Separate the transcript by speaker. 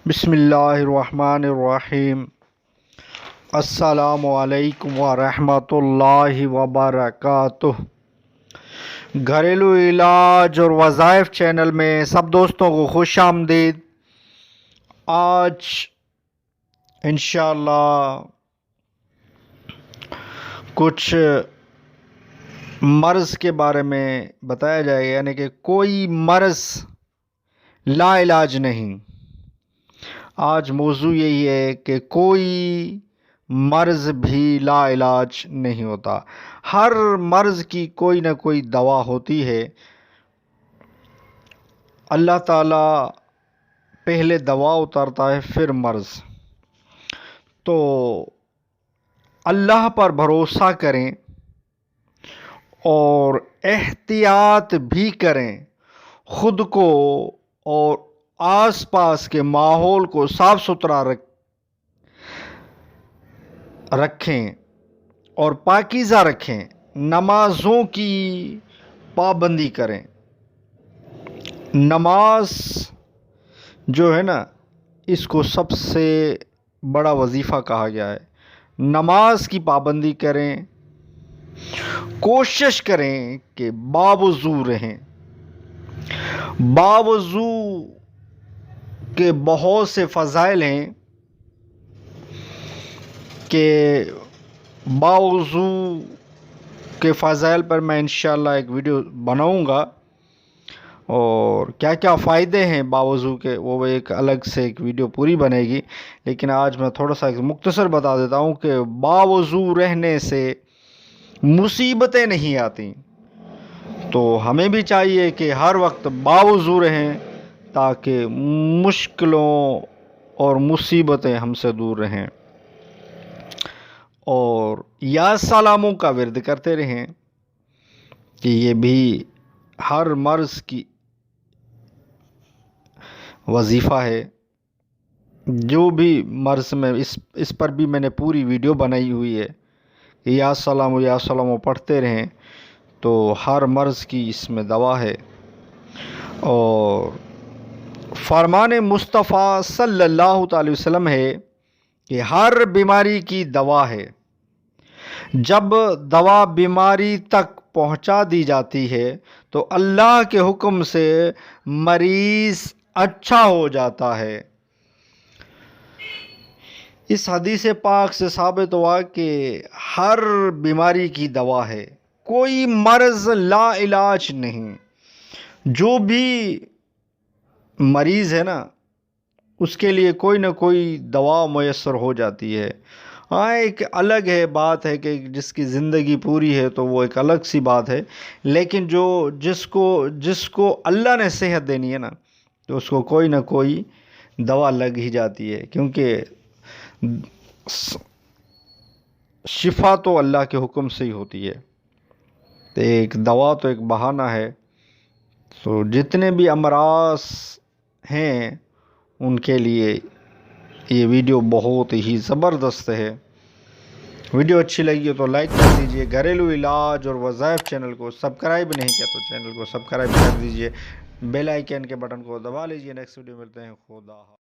Speaker 1: بسم اللہ الرحمن الرحیم۔ السلام علیکم ورحمۃ اللہ وبرکاتہ۔ گھریلو علاج اور وظائف چینل میں سب دوستوں کو خوش آمدید۔ آج انشاءاللہ کچھ مرض کے بارے میں بتایا جائے گا، یعنی کہ کوئی مرض لا علاج نہیں۔ آج موضوع یہی ہے کہ کوئی مرض بھی لا علاج نہیں ہوتا۔ ہر مرض کی کوئی نہ کوئی دوا ہوتی ہے۔ اللہ تعالیٰ پہلے دوا اتارتا ہے پھر مرض۔ تو اللہ پر بھروسہ کریں اور احتیاط بھی کریں، خود کو اور آس پاس کے ماحول کو صاف ستھرا رکھیں اور پاکیزہ رکھیں۔ نمازوں کی پابندی کریں۔ نماز جو ہے نا، اس کو سب سے بڑا وظیفہ کہا گیا ہے۔ نماز کی پابندی کریں، کوشش کریں کہ باوضو رہیں۔ باوضو کے بہت سے فضائل ہیں کہ باوضو کے فضائل پر میں انشاءاللہ ایک ویڈیو بناؤں گا، اور کیا کیا فائدے ہیں باوضو کے، وہ ایک الگ سے ایک ویڈیو پوری بنے گی۔ لیکن آج میں تھوڑا سا ایک مختصر بتا دیتا ہوں کہ باوضو رہنے سے مصیبتیں نہیں آتی۔ تو ہمیں بھی چاہیے کہ ہر وقت باوضو رہیں تاکہ مشکلوں اور مصیبتیں ہم سے دور رہیں، اور یا سلاموں کا ورد کرتے رہیں کہ یہ بھی ہر مرض کی وظیفہ ہے۔ جو بھی مرض میں اس پر بھی میں نے پوری ویڈیو بنائی ہوئی ہے کہ یا سلام پڑھتے رہیں، تو ہر مرض کی اس میں دوا ہے۔ اور فرمان مصطفیٰ صلی اللہ تعالی وسلم ہے کہ ہر بیماری کی دوا ہے۔ جب دوا بیماری تک پہنچا دی جاتی ہے تو اللہ کے حکم سے مریض اچھا ہو جاتا ہے۔ اس حدیث پاک سے ثابت ہوا کہ ہر بیماری کی دوا ہے، کوئی مرض لا علاج نہیں۔ جو بھی مریض ہے نا، اس کے لیے کوئی نہ کوئی دوا میسر ہو جاتی ہے۔ ہاں، ایک الگ ہے بات ہے کہ جس کی زندگی پوری ہے تو وہ ایک الگ سی بات ہے، لیکن جس کو اللہ نے صحت دینی ہے نا، تو اس کو کوئی نہ کوئی دوا لگ ہی جاتی ہے، کیونکہ شفا تو اللہ کے حکم سے ہی ہوتی ہے۔ تو ایک دوا تو ایک بہانہ ہے۔ تو جتنے بھی امراض ہیں ان کے لیے یہ ویڈیو بہت ہی زبردست ہے۔ ویڈیو اچھی لگی تو لائک کر دیجئے۔ گھریلو علاج اور وظائف چینل کو سبسکرائب نہیں کیا تو چینل کو سبسکرائب کر دیجئے، بیل آئیکن کے بٹن کو دبا لیجئے۔ نیکسٹ ویڈیو ملتے ہیں۔ خدا حافظ۔